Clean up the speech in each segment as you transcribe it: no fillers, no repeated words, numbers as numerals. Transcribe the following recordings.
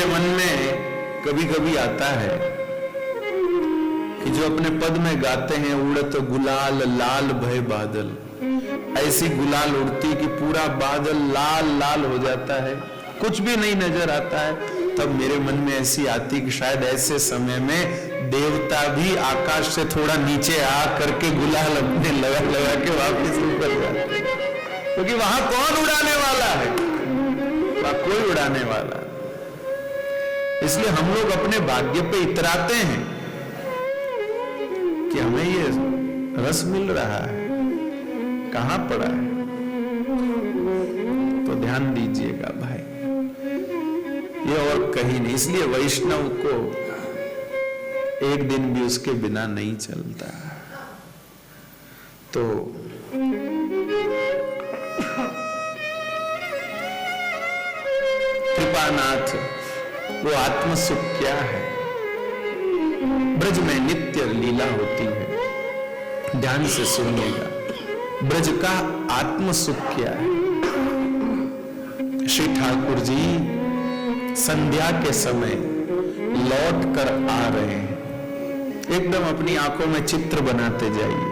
मेरे मन में कभी कभी आता है कि जो अपने पद में गाते हैं, उड़त गुलाल लाल भय बादल, ऐसी गुलाल उड़ती कि पूरा बादल लाल लाल हो जाता है, कुछ भी नहीं नजर आता है। तब मेरे मन में ऐसी आती कि शायद ऐसे समय में देवता भी आकाश से थोड़ा नीचे आ करके गुलाल अपने लगा लगा के वापस ऊपर जाते हैं, क्योंकि वहां कौन उड़ाने वाला है? वहां कोई उड़ाने वाला। इसलिए हम लोग अपने भाग्य पे इतराते हैं कि हमें ये रस मिल रहा है, कहां पड़ा है? तो ध्यान दीजिएगा भाई, ये और कहीं नहीं। इसलिए वैष्णव को एक दिन भी उसके बिना नहीं चलता। तो कृपानाथ वो आत्म सुख क्या है? ब्रज में नित्य लीला होती है, ध्यान से सुनिएगा। ब्रज का आत्म सुख क्या है? श्री ठाकुर जी संध्या के समय लौट कर आ रहे हैं। एकदम अपनी आंखों में चित्र बनाते जाइए।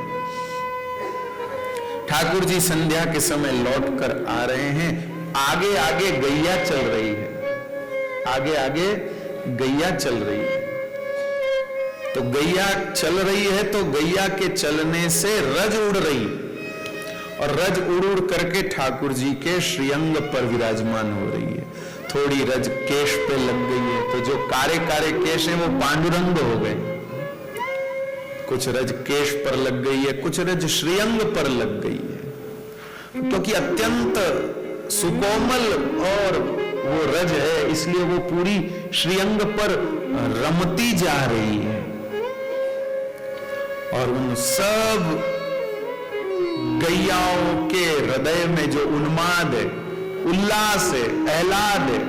ठाकुर जी संध्या के समय लौट कर आ रहे हैं। आगे आगे गैया चल रही है, आगे आगे गैया चल रही है। तो गैया चल रही है तो गैया के चलने से रज उड़ रही, और रज उड़ उड़ करके ठाकुर जी के श्रीअंग पर विराजमान हो रही है। थोड़ी रज केश पे लग गई है, तो जो कारे कारे केश हैं वो पांडुरंग हो गए। कुछ रज केश पर लग गई है, कुछ रज श्रीअंग पर लग गई है, क्योंकि अत्यंत सुकोमल और वो रज है, इसलिए वो पूरी श्रीअंग पर रमती जा रही है। और उन सब गैयाओं के हृदय में जो उन्माद है, उल्लास है, एहलाद है।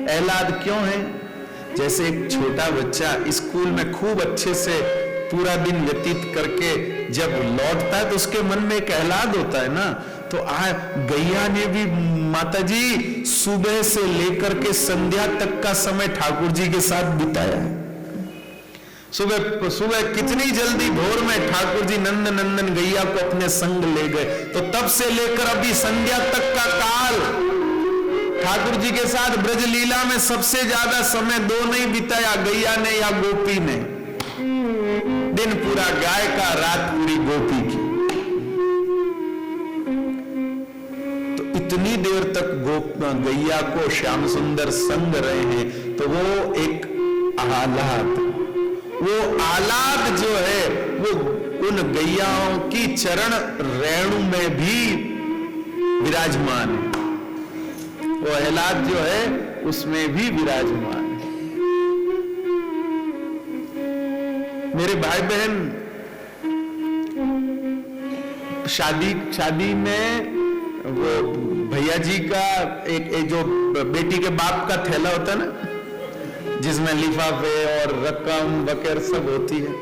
एहलाद क्यों है? जैसे एक छोटा बच्चा स्कूल में खूब अच्छे से पूरा दिन व्यतीत करके जब लौटता है तो उसके मन में एक एहलाद होता है ना। तो गैया ने भी माताजी सुबह से लेकर के संध्या तक का समय ठाकुर जी के साथ बिताया है। सुबह सुबह कितनी जल्दी भोर में ठाकुर जी नंद नंदन गैया को अपने संग ले गए, तो तब से लेकर अभी संध्या तक का काल ठाकुर जी के साथ ब्रज लीला में सबसे ज्यादा समय दो नहीं बिताया, गैया ने या गोपी ने। दिन पूरा गाय का, रात पूरी गोपी की। तो इतनी देर तक गैया को श्याम सुंदर संग रहे हैं, तो वो एक आह्लाद, वो आह्लाद जो है वो उन गैयाओं की चरण रेणु में भी विराजमान है। वो आह्लाद जो है उसमें भी विराजमान है। मेरे भाई बहन, शादी में वो भैया जी का एक जो बेटी के बाप का थैला होता है ना, जिसमें लिफाफे और रकम वगैरह सब होती है,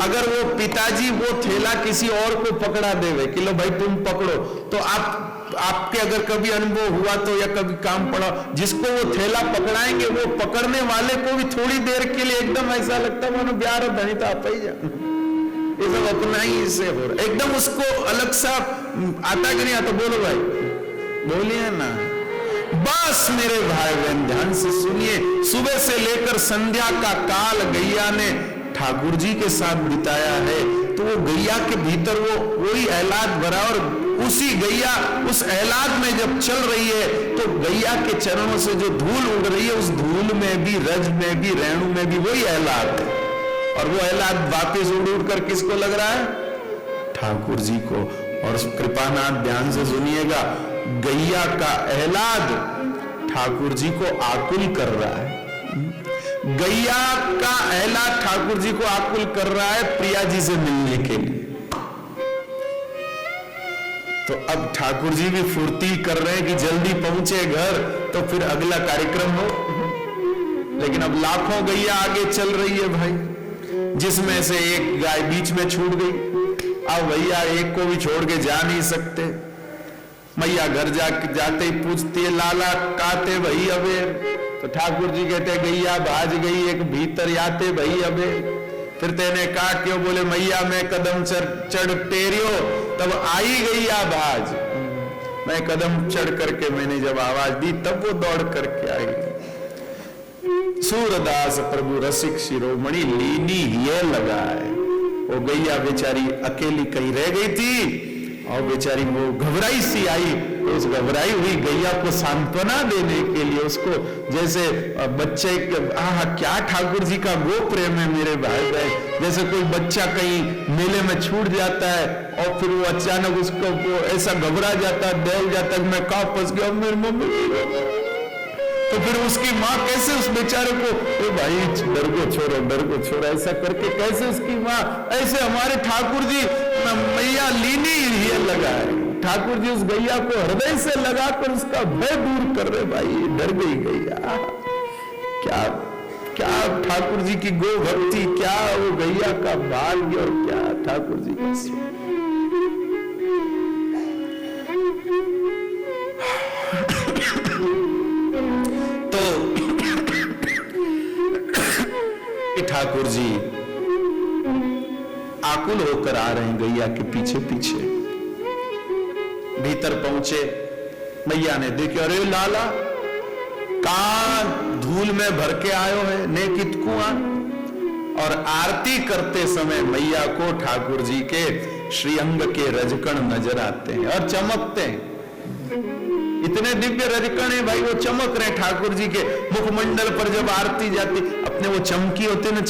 अगर वो पिताजी वो थैला किसी और को पकड़ा देवे कि लो भाई तुम पकड़ो, तो आपके अगर कभी अनुभव हुआ तो, या कभी काम पड़ा, जिसको वो थैला पकड़ाएंगे वो पकड़ने वाले को भी थोड़ी देर के लिए एकदम ऐसा लगता है मानो प्यार धनी तो आप ही जा, ये सब अपना ही इससे हो रहा, एकदम उसको अलग सा आता कि नहीं आता? बोलो भाई, बोलिए ना। बस मेरे भाई बहन ध्यान से सुनिए, सुबह से लेकर संध्या का काल गैया ने ठाकुर जी के साथ बिताया है, तो वो गैया के भीतर वो वही एहलाद भरा, और उसी गैया उस एहलाद में जब चल रही है तो गैया के चरणों से जो धूल उड़ रही है, उस धूल में भी, रज में भी, रेणु में भी वही एहलाद है। और वो एहलाद वापिस उड़ उड़ कर किसको लग रहा है? ठाकुर जी को। और कृपानाथ ध्यान से सुनिएगा, गैया का एहलाद ठाकुर जी को आकुल कर रहा है। गैया का एहलाद ठाकुर जी को आकुल कर रहा है प्रिया जी से मिलने के लिए। तो अब ठाकुर जी भी फुर्ती कर रहे हैं कि जल्दी पहुंचे घर तो फिर अगला कार्यक्रम हो। लेकिन अब लाखों गैया आगे चल रही है भाई, जिसमें से एक गाय बीच में छूट गई। अब भैया एक को भी छोड़ के जा नहीं सकते, मैया घर जाते ही पूछती है, लाला काते भई अबे? तो ठाकुर जी कहते, गैया भाज गई एक भीतर याते भई अबे। फिर तेने कहा क्यों? बोले मैया मैं कदम चढ़ टेरियो तब आई गैया भाज। मैं कदम चढ़ करके मैंने जब आवाज दी तब वो दौड़ करके आई। सूरदास प्रभु रसिक शिरोमणि लीनी ये लगा है। वो गैया बेचारी अकेली कहीं रह गई थी और बेचारी वो घबराई सी आई। तो उस घबराई हुई गैया को सांत्वना देने के लिए उसको जैसे बच्चे, आहा क्या ठाकुर जी का गो प्रेम है मेरे भाई बहन। जैसे कोई बच्चा कहीं मेले में छूट जाता है और फिर वो अचानक उसको वो ऐसा घबरा जाता है, दौड़ जाता है, मैं कहाँ फंस गया मेरी मम्मी। तो फिर उसकी माँ कैसे उस बेचारे को, ओ भाई डर को छोड़ो ऐसा करके कैसे उसकी माँ, ऐसे हमारे ठाकुर जी मैया लीनी ये लगा है। ठाकुर जी उस गैया को हृदय से लगाकर उसका भय दूर कर रहे। भाई डर गई गैया। क्या क्या ठाकुर जी की गो भक्ति, क्या वो गैया का भाग्य और क्या ठाकुर जी का ठाकुर जी आकुल होकर आ रहे हैं गैया के पीछे पीछे। भीतर पहुंचे, मैया ने देखे, अरे लाला कहां धूल में भर के आयो है ने कित कुआं। और आरती करते समय मैया को ठाकुर जी के श्रीअंग के रजकण नजर आते हैं और चमकते हैं। इतने दिव्य रजकण है भाई, वो चमक रहे ठाकुर जी के मुखमंडल पर। जब आरती जाती, अपने वो चमकी होते ना,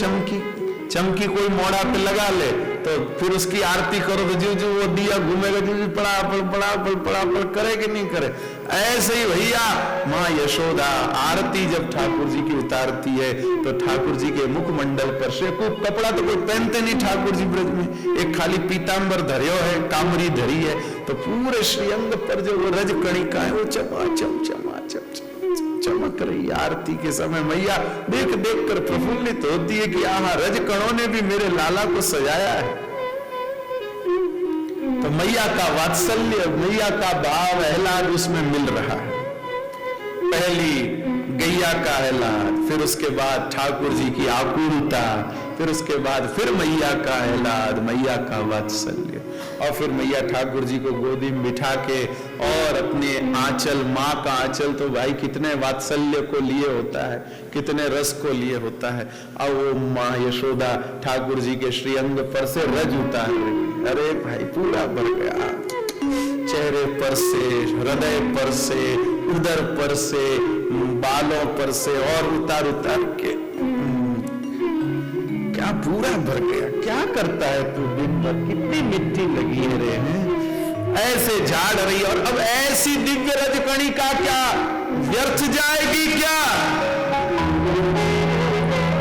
चमकी कोई मोड़ा पे लगा ले तो फिर उसकी आरती करो तो जो जो वो दिया घूमेगा, जो पड़ा करे कि नहीं करे। ऐसे ही भैया माँ यशोदा आरती जब ठाकुर जी की उतारती है तो ठाकुर जी के मुखमंडल पर से कोई कपड़ा तो कोई पहनते नहीं ठाकुर जी ब्रज में, एक खाली पीतांबर धरियो है, कामरी धरी है, तो पूरे श्रीअंग पर जो वो रज कणिका है वो चमाचम चमक रही। आरती के समय मैया देख कर प्रफुल्लित होती है कि आहा रज कणों ने भी मेरे लाला को सजाया है। तो मैया का वात्सल्य, मैया का भाव एहलाद उसमें मिल रहा है। पहली गैया का एहलाद, फिर उसके बाद ठाकुर जी की आकुलता, फिर उसके बाद फिर मैया का एहलाद, मैया का वात्सल्य। और फिर मैया ठाकुर जी को गोदी में बिठा के और अपने आंचल, माँ का आंचल तो भाई कितने वात्सल्य को लिए होता है, कितने रस को लिए होता है। अब वो माँ यशोदा ठाकुर जी के श्रीअंग पर से रज उतार रही। अरे भाई पूरा भर गया, चेहरे पर से, हृदय पर से, उदर पर से, बालों पर से, और उतार के क्या पूरा भर गया। क्या करता है तू दिन भर, कितनी मिट्टी लगी है रे, ऐसे झाड़ रही। और अब ऐसी दिव्य रजकणिका क्या व्यर्थ जाएगी क्या?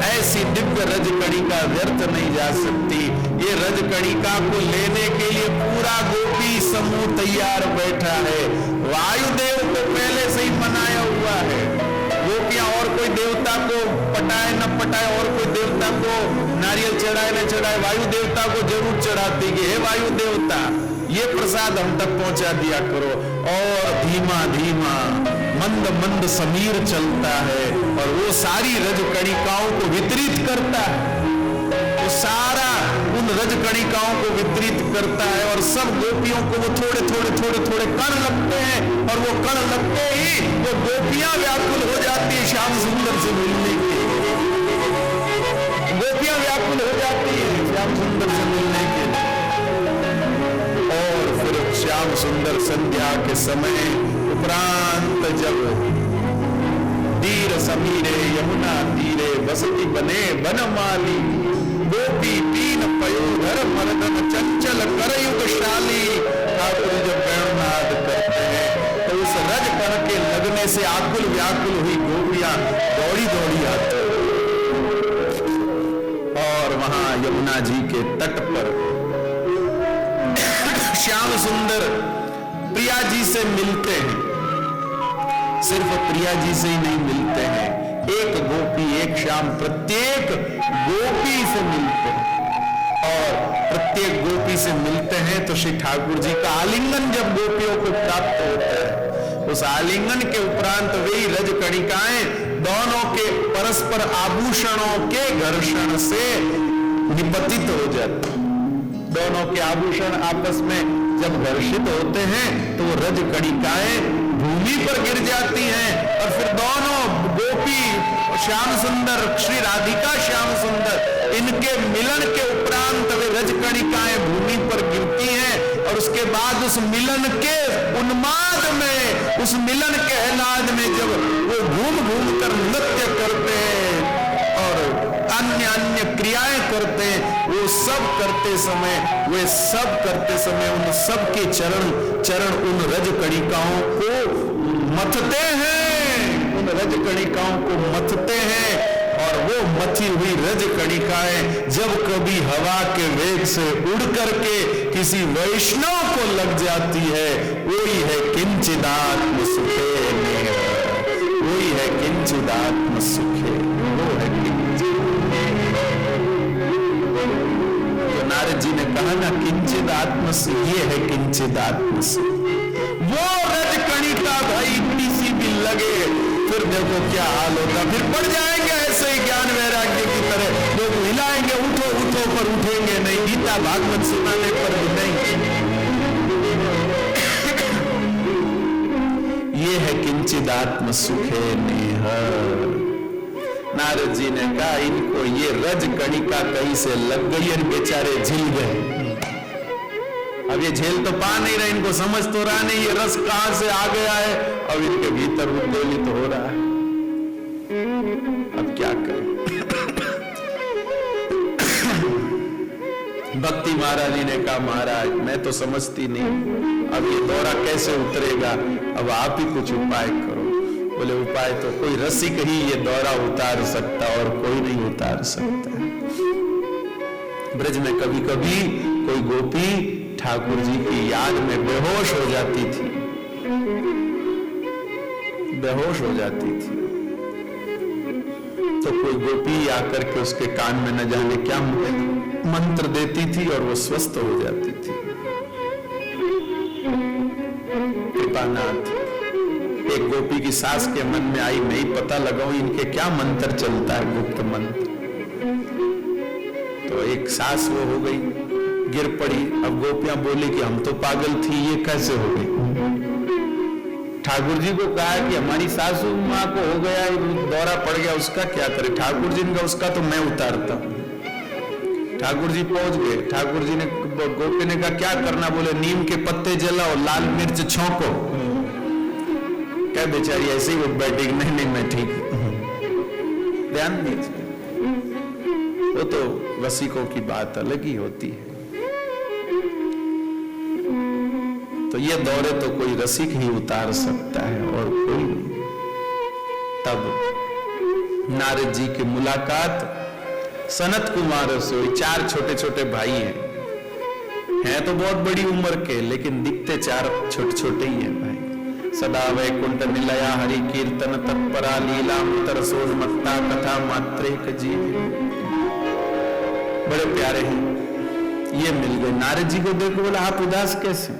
ऐसी दिव्य रजकणिका व्यर्थ नहीं जा सकती। ये रजकणिका को लेने के लिए पूरा गोपी समूह तैयार बैठा है। वायुदेव को पहले से ही मनाया हुआ है। गोपियां और कोई देवता को पटाए न पटाए, और कोई देवता को नारियल चढ़ाए न चढ़ाए, वायु देवता को जरूर चढ़ाती कि हे वायु देवता ये प्रसाद हम तक पहुंचा दिया करो। और धीमा धीमा मंद मंद समीर चलता है और वो सारी रजकणिकाओं को वितरित करता है। वो सारा उन रजकणिकाओं को वितरित करता है और सब गोपियों को वो थोड़े थोड़े कण लगते हैं। और वो कण लगते ही वो गोपियां व्याकुल हो जाती है श्याम सुंदर से मिलने के लिए। गोपियां व्याकुल हो जाती है श्याम सुंदर से मिलने के लिए। और फिर श्याम सुंदर संध्या के समय उपरांत जब तीर समीरे यमुना तीरे बसती बने बनमाली, गोपी पीन पयोधर मर्दन चंचल करयुगशाली। ठाकुर जब वेणुनाद करते हैं तो उस रज कण के लगने से आकुल व्याकुल हुई गोपियां दौड़ी आती और वहां यमुना जी के तट पर श्याम सुंदर प्रिया जी से मिलते हैं। सिर्फ प्रिया जी से ही नहीं मिलते हैं, एक गोपी एक श्याम प्रत्येक गोपी से मिलते हैं। और प्रत्येक गोपी से मिलते हैं तो श्री ठाकुर जी का आलिंगन जब गोपियों को प्राप्त होता है, उस आलिंगन के उपरांत वही रज कणिकाएं दोनों के परस्पर आभूषणों के घर्षण से निपतित हो जाते हैं। दोनों के आभूषण आपस में जब घर्षित होते हैं तो वो रज कणिकाएं भूमि पर गिर जाती हैं और फिर दोनों गोपी श्याम सुंदर, श्री राधिका श्याम सुंदर, इनके मिलन के उपरांत वे रज कणिकाएं भूमि पर गिरती हैं और उसके बाद उस मिलन के उन्माद में, उस मिलन के आह्लाद में जब वो घूम घूम कर नृत्य करते हैं और अन्य अन्य क्रियाएं करते हैं, वो सब करते समय उन सब के चरण उन रज कणिकाओं को मथते हैं, उन रज कणिकाओं को मथते हैं और वो मथी हुई रज कणिकाएं जब कभी हवा के वेग से उड़ करके किसी वैष्णव को लग जाती है, वही है किंचिदात्म सुखे, वही है किंचिदात्म सुखे, वो है नारद जी ने कहा ना किंचित आत्म से, ये है किंचित आत्म से। वो रज कणिका भाई इतनी सी भी लगे फिर देखो क्या हाल होगा, फिर पड़ जाएंगे ऐसे ही ज्ञान वैराग्य की तरह, लोग हिलाएंगे, उठो उठो पर उठेंगे नहीं, गीता भागवत सुनाने पर भी नहीं। ये है किंचित आत्म सुखे नेह। नारद जी ने कहा इनको ये रज कणिका कहीं से लग गई और बेचारे झिल गए। अब ये झेल तो पा नहीं रहे, इनको समझ तो रहा नहीं ये रस कहां से आ गया है, अब इनके भीतर उद्दोलित हो रहा है, अब क्या करें। भक्ति महारानी ने कहा महाराज मैं तो समझती नहीं, अब ये दौरा कैसे उतरेगा, अब आप ही कुछ उपाय करो। बोले उपाय तो कोई रसिक ही ये दौरा उतार सकता और कोई नहीं उतार सकता। ब्रज में कभी कभी कोई गोपी ठाकुर जी की याद में बेहोश हो जाती थी, बेहोश हो जाती थी, तो कोई गोपी आकर के उसके कान में न जाने क्या मंत्र देती थी और वो स्वस्थ हो जाती थी। कृपानाथ एक गोपी की सास के मन में आई, मैं ही पता लगाऊं इनके क्या मंत्र चलता है, गुप्त मंत्र। तो एक सास वो हो गई, गिर पड़ी। अब गोपियां बोली कि हम तो पागल थी, ये कैसे हो गई। ठाकुर जी को कहा कि हमारी सासू माँ को हो गया दौरा पड़ गया, उसका क्या करे। ठाकुर जी ने उसका तो मैं उतारता हूं। ठाकुर जी पहुंच गए, ठाकुर जी ने गोपी ने कहा क्या करना, बोले नीम के पत्ते जलाओ, लाल मिर्च छोंको। क्या बेचारी ऐसे ही उठ बैठी, नहीं नहीं मैं ठीक। ध्यान दीजिए, वो तो रसिकों की बात अलग ही होती है। तो ये दौरे तो कोई रसिक ही उतार सकता है और कोई नहीं। तब नारद जी की मुलाकात सनत कुमार से हुई। 4 छोटे छोटे भाई हैं तो बहुत बड़ी उम्र के, लेकिन दिखते 4 छोटे छोटे ही हैं भाई। सदा वैकुंठ निलया हरि कीर्तन तत्परा लीलांतर सोन्मत्ता कथा मात्रेक जीव, बड़े प्यारे हैं। ये मिल गए नारद जी को देखो, बोला आप उदास कैसे,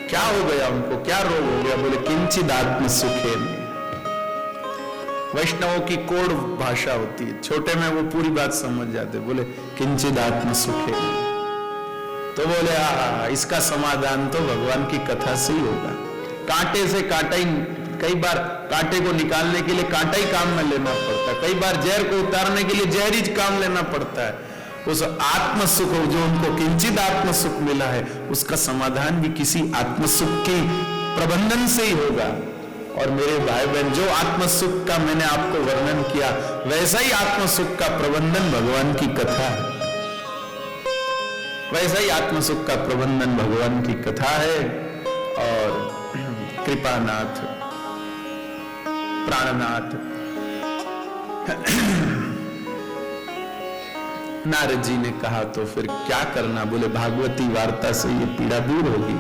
क्या हो गया उनको, क्या रोग हो गया। बोले किंचित आत्म सुखे। वैष्णवों की कोड भाषा होती है, छोटे में वो पूरी बात समझ जाते। बोले किंचित आत्म सुखे, तो बोले इसका समाधान तो भगवान की कथा से ही होगा। कांटे से कांटा ही, कई बार कांटे को निकालने के लिए कांटा ही काम में लेना पड़ता है, कई बार जहर को उतारने के लिए जहर ही काम लेना पड़ता है। उस आत्म सुख जो उनको किंचित आत्म सुख मिला है, उसका समाधान भी किसी आत्म सुख के प्रबंधन से ही होगा। और मेरे भाई बहन, जो आत्म सुख का मैंने आपको वर्णन किया, वैसा ही आत्म सुख का प्रबंधन भगवान की कथा है, वैसा ही आत्म सुख का प्रबंधन भगवान की कथा है। और कृपानाथ, प्राणनाथ नारद जी ने कहा तो फिर क्या करना। बोले भागवती वार्ता से ये पीड़ा दूर होगी।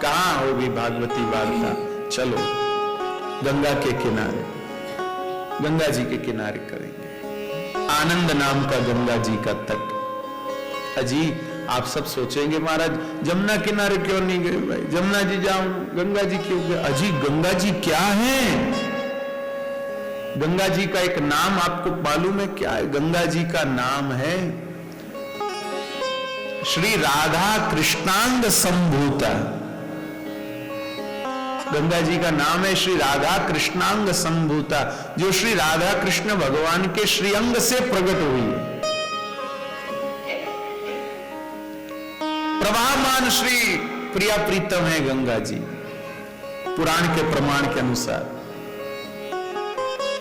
कहां होगी भागवती वार्ता, चलो गंगा के किनारे, गंगा जी के किनारे करेंगे। आनंद नाम का गंगा जी का तट, अजी आप सब सोचेंगे महाराज जमुना किनारे क्यों नहीं गए भाई, जमुना जी जाऊं, गंगा जी क्यों गए? अजी गंगा जी क्या है? गंगा जी का एक नाम आपको मालूम है क्या है? गंगा जी का नाम है श्री राधा कृष्णांग संभूता। गंगा जी का नाम है श्री राधा कृष्णांग संभूता, जो श्री राधा कृष्ण भगवान के श्री अंग से प्रकट हुई है। प्रवाहमान श्री प्रिया प्रीतम है गंगा जी पुराण के प्रमाण के अनुसार।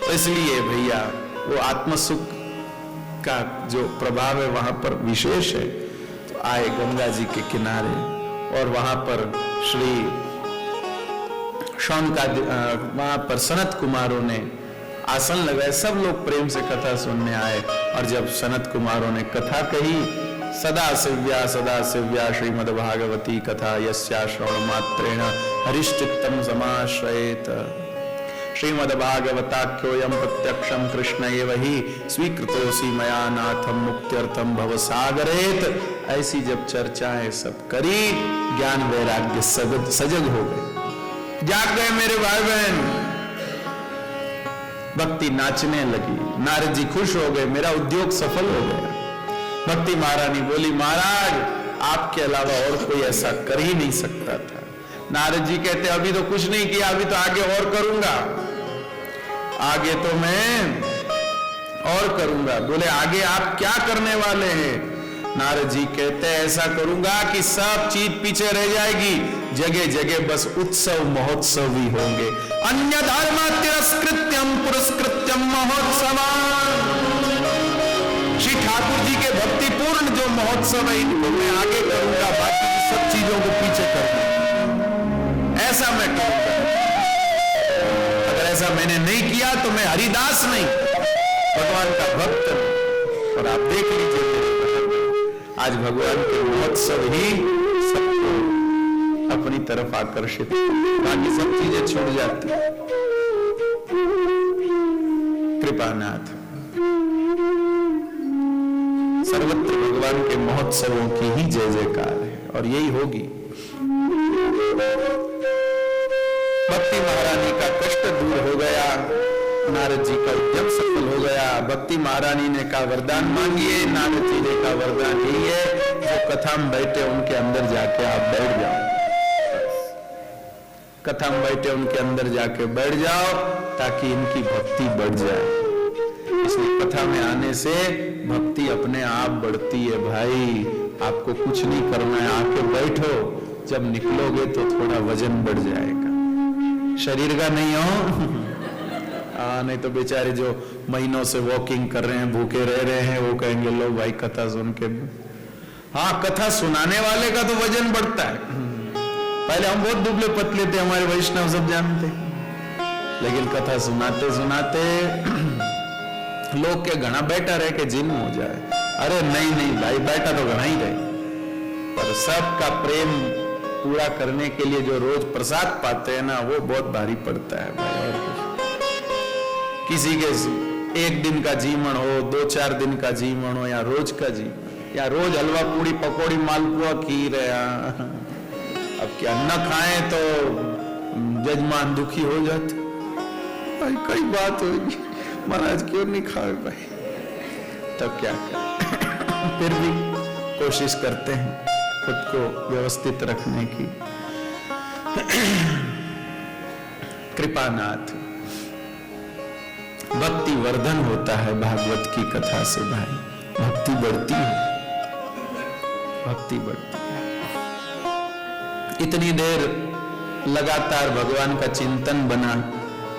तो इसलिए भैया वो आत्म सुख का जो प्रभाव है वहां पर विशेष है। तो आए गंगा जी के किनारे और वहां पर श्री शौनकादि वहां पर सनत कुमारों ने आसन लगाए, सब लोग प्रेम से कथा सुनने आए। और जब सनत कुमारों ने कथा कही, सदा सेव्या श्रीमद्भागवती कथा यस्या श्रवण मात्रेण हरिश्चित्तम समाश्रयेत। श्रीमद्भागवताख्योऽयं प्रत्यक्षं कृष्ण एव हि स्वीकृतोऽसि मया नाथं मुक्त्यर्थं भवसागरेत। ऐसी जब चर्चाएं सब करी, ज्ञान वैराग्य सजग हो गए, जाग गए मेरे भाई बहन। भक्ति नाचने लगी, नारद जी खुश हो गए, मेरा उद्योग सफल हो गया। भक्ति महारानी बोली महाराज आपके अलावा और कोई ऐसा कर ही नहीं सकता था। नारद जी कहते अभी तो कुछ नहीं किया, अभी तो आगे और करूंगा, आगे तो मैं और करूंगा। बोले आगे आप क्या करने वाले हैं? नारद जी कहते ऐसा करूंगा कि सब चीज पीछे रह जाएगी, जगह जगह बस उत्सव महोत्सव ही होंगे। अन्य धर्म तिरस्कृत्यम पुरस्कृत्यम महोत्सवान। श्री ठाकुर जी के भक्तिपूर्ण जो महोत्सव है इनको मैं आगे करूंगा, बाकी की सब चीजों को पीछे करूंगा, ऐसा मैं करूंगा। अगर ऐसा मैंने नहीं किया तो मैं हरिदास नहीं, भगवान का भक्त नहीं। और आप देख लीजिए आज भगवान के महोत्सव ही सबको अपनी तरफ आकर्षित, बाकी सब चीजें छूट जाती। कृपानाथ सर्वत्र भगवान के महोत्सवों की ही जय जयकार है और यही होगी। भक्ति महारानी का कष्ट दूर हो गया, नारद जी का उद्यम सफल हो गया। भक्ति महारानी ने कहा वरदान मांगिए, नारद जी ने कहा वरदान यही है जो कथा में बैठे उनके अंदर जाके आप बैठ जाओ। कथा में बैठे उनके अंदर जाके बैठ जाओ ताकि इनकी भक्ति बढ़ जाए। इसलिए कथा में आने से भक्ति अपने आप बढ़ती है भाई, आपको कुछ नहीं करना है, आके बैठो, जब निकलोगे तो थोड़ा वजन बढ़ जाएगा, शरीर का नहीं हो। नहीं तो बेचारे जो महीनों से वॉकिंग कर रहे हैं, भूखे रह रहे हैं, वो कहेंगे लो भाई कथा सुन के। हाँ, कथा सुनाने वाले का तो वजन बढ़ता है। पहले हम बहुत दुबले पतले थे, हमारे वैष्णव सब जानते, लेकिन कथा सुनाते सुनाते लोग के घना बैठा रहे के जिन्न हो जाए। अरे नहीं नहीं भाई, बैठा तो घना ही रहे, पर सबका प्रेम पूरा करने के लिए जो रोज प्रसाद पाते हैं ना, वो बहुत भारी पड़ता है भाई। और किसी के एक दिन का जीवन हो, 2-4 दिन का जीवन हो, या रोज का जीवन, या रोज हलवा पूड़ी पकौड़ी मालपुआ खीर है, अब क्या न खाएं तो जजमान दुखी हो जाते भाई। कई बात होगी, महाराज क्यों नहीं खाए भाई, तब क्या करें। फिर भी कोशिश करते हैं खुद को व्यवस्थित रखने की। कृपानाथ भक्ति वर्धन होता है भागवत की कथा से भाई, भक्ति बढ़ती है, भक्ति बढ़ती है। इतनी देर लगातार भगवान का चिंतन बना,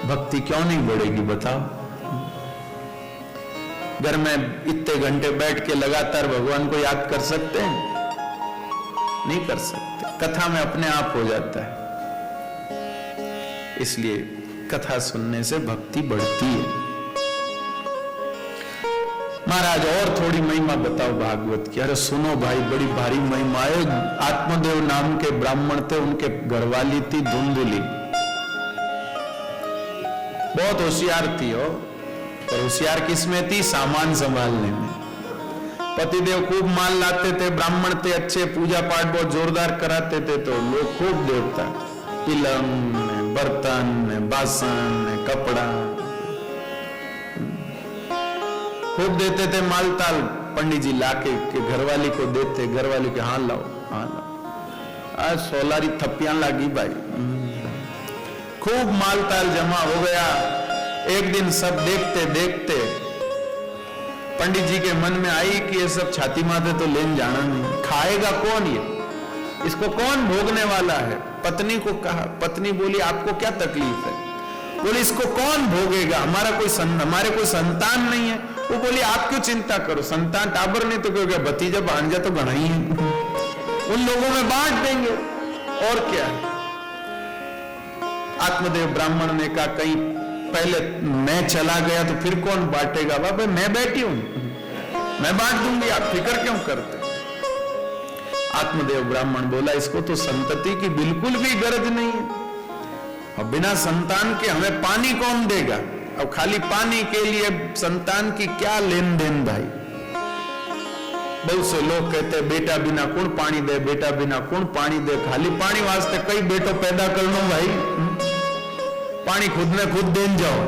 भक्ति क्यों नहीं बढ़ेगी बताओ। घर में इतने घंटे बैठ के लगातार भगवान को याद कर सकते हैं? नहीं कर सकते, कथा में अपने आप हो जाता है। इसलिए कथा सुनने से भक्ति बढ़ती है। महाराज और थोड़ी महिमा बताओ भागवत की। अरे सुनो भाई, बड़ी भारी महिमा है। आत्मदेव नाम के ब्राह्मण थे, उनके घरवाली थी धुंधुली, बहुत होशियार थी हो, पर होशियार किसमें थी? सामान संभालने में। पतिदेव खूब माल लाते थे, ब्राह्मण थे अच्छे, पूजा पाठ बहुत जोरदार कराते थे, तो लोग खूब देवता, पिलंग, बर्तन, बासन, कपड़ा खूब देते थे, माल ताल पंडित जी लाके के घरवाली को देते, घरवाली के हाँ लाओ हाँ लाओ। आज सोलारी थप्पियां लागी भाई, खूब माल ताल जमा हो गया। एक दिन सब देखते देखते पंडित जी के मन में आई कि ये सब छाती माथे तो लेन जाना नहीं, खाएगा कौन ये, इसको कौन भोगने वाला है। पत्नी को कहा, पत्नी बोली आपको क्या तकलीफ है, बोली इसको कौन भोगेगा, हमारे कोई संतान नहीं है। वो बोली आप क्यों चिंता करो, संतान टाबर नहीं तो क्यों, भतीजा भांजा तो गणा ही है, उन लोगों में बांट देंगे और क्या है। आत्मदेव ब्राह्मण ने कहा कहीं पहले मैं चला गया तो फिर कौन बांटेगा, बाबा मैं बैठी हूं, मैं बांट दूंगी, आप फिक्र क्यों करते। आत्मदेव ब्राह्मण बोला इसको तो संतति की बिल्कुल भी गरज नहीं है, और बिना संतान के हमें पानी कौन देगा, अब खाली पानी के लिए संतान की क्या लेन देन भाई। बहुत से लोग कहते हैं बेटा बिना कौन पानी दे, बेटा बिना कौन पानी दे, खाली पानी वास्ते कई बेटो पैदा कर लो भाई, पानी खुद में खुद दे जाओ,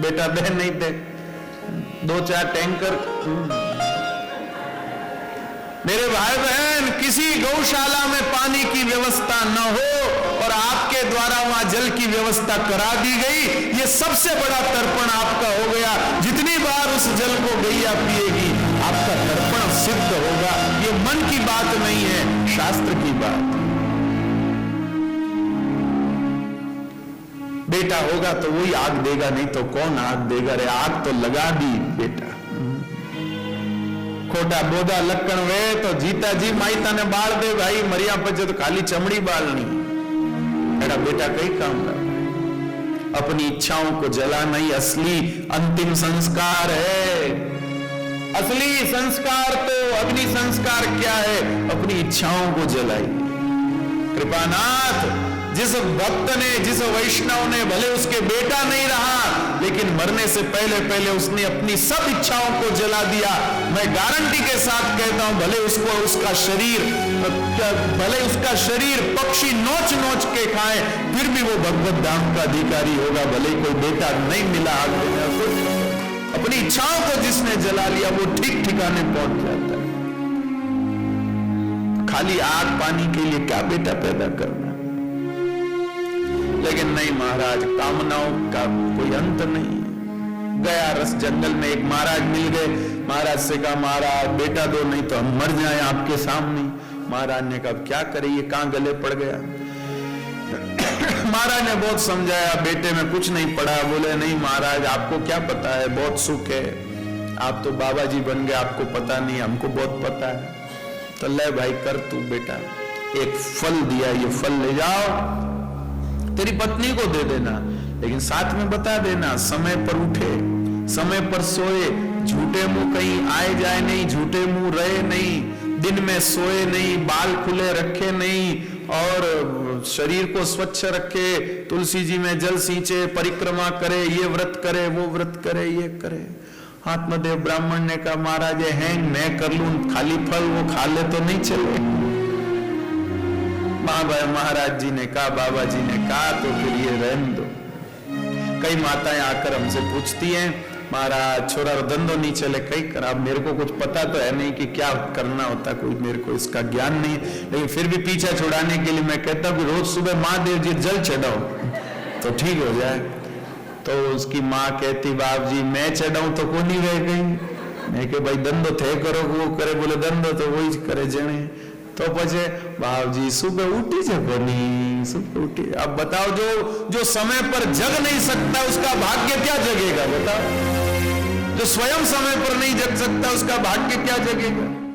बेटा दे नहीं दे, 2-4 टैंकर। मेरे भाई बहन किसी गौशाला में पानी की व्यवस्था न हो और आपके द्वारा वहां जल की व्यवस्था करा दी गई, ये सबसे बड़ा तर्पण आपका हो गया। जितनी बार उस जल को गैया पिएगी आपका तर्पण सिद्ध होगा। ये मन की बात नहीं है, शास्त्र की बात। बेटा होगा तो वही आग देगा, नहीं तो कौन आग देगा रे, आग तो लगा दी बेटा। खोटा बोधा लक्कण वे तो जीता जी माईता ने बाल दे भाई, मरिया पचे तो खाली चमड़ी बालनी। मेरा बेटा कई काम कर, अपनी इच्छाओं को जलाना ही असली अंतिम संस्कार है। असली संस्कार तो अग्नि संस्कार क्या है, अपनी इच्छाओं को जलाई। कृपानाथ जिस भक्त ने, जिस वैष्णव ने, भले उसके बेटा नहीं रहा लेकिन मरने से पहले पहले उसने अपनी सब इच्छाओं को जला दिया। मैं गारंटी के साथ कहता हूं भले उसको उसका शरीर पक्षी नोच नोच के खाए फिर भी वो भगवत धाम का अधिकारी होगा, भले कोई बेटा नहीं मिला। अपनी इच्छाओं को जिसने जला लिया वो ठीक ठिकाने पहुंच जाता है। खाली आग पानी के लिए क्या बेटा पैदा करना। लेकिन नहीं महाराज, कामनाओं का कोई अंत नहीं। गया रस जंगल में एक महाराज मिल गए, महाराज से कहा महाराज बेटा दो नहीं तो हम मर जाएं आपके सामने। महाराज ने कहा क्या करे, ये कहां गले पड़ गया। महाराज ने बहुत समझाया, बेटे में कुछ नहीं पड़ा। बोले नहीं महाराज आपको क्या पता है, बहुत सुख है, आप तो बाबा जी बन गए, आपको पता नहीं, हमको बहुत पता है। तो ले भाई कर तू बेटा, एक फल दिया, ये फल ले जाओ तेरी पत्नी को दे देना, लेकिन साथ में बता देना समय पर उठे, समय पर सोए, झूठे मुंह कहीं आए जाए नहीं, झूठे मुंह रहे नहीं, दिन में सोए नहीं, बाल खुले रखे नहीं, और शरीर को स्वच्छ रखे, तुलसी जी में जल सींचे, परिक्रमा करे, ये व्रत करे, वो व्रत करे, ये करे। आत्मदेव ब्राह्मण ने कहा महाराज ये हैंग मैं कर लूं, खाली फल वो खा ले तो नहीं चले। महाराज जी ने कहा, बाबा जी ने कहा तो फिर ये रहने दो। कई माताएं आकर हमसे पूछती हैं महाराज छोरा धंधो नहीं चले, कई करा, मेरे को कुछ पता तो है नहीं कि क्या करना होता, कोई मेरे को इसका ज्ञान नहीं, लेकिन फिर भी पीछा छुड़ाने के लिए मैं कहता हूँ कि रोज सुबह महादेव जी जल चढ़ाओ तो ठीक हो जाए। तो उसकी माँ कहती बाप जी मैं चढ़ाऊं तो कौन ही रह गई। मैं के भाई धंधो थे करो, वो करे, बोले धंधो तो वही करे जने। तो पछे बाप जी सुबह उठी जगनी, सुबह उठी। अब बताओ जो समय पर जग नहीं सकता उसका भाग्य क्या जगेगा, बताओ। जो स्वयं समय पर नहीं जग सकता उसका भाग्य क्या जगेगा।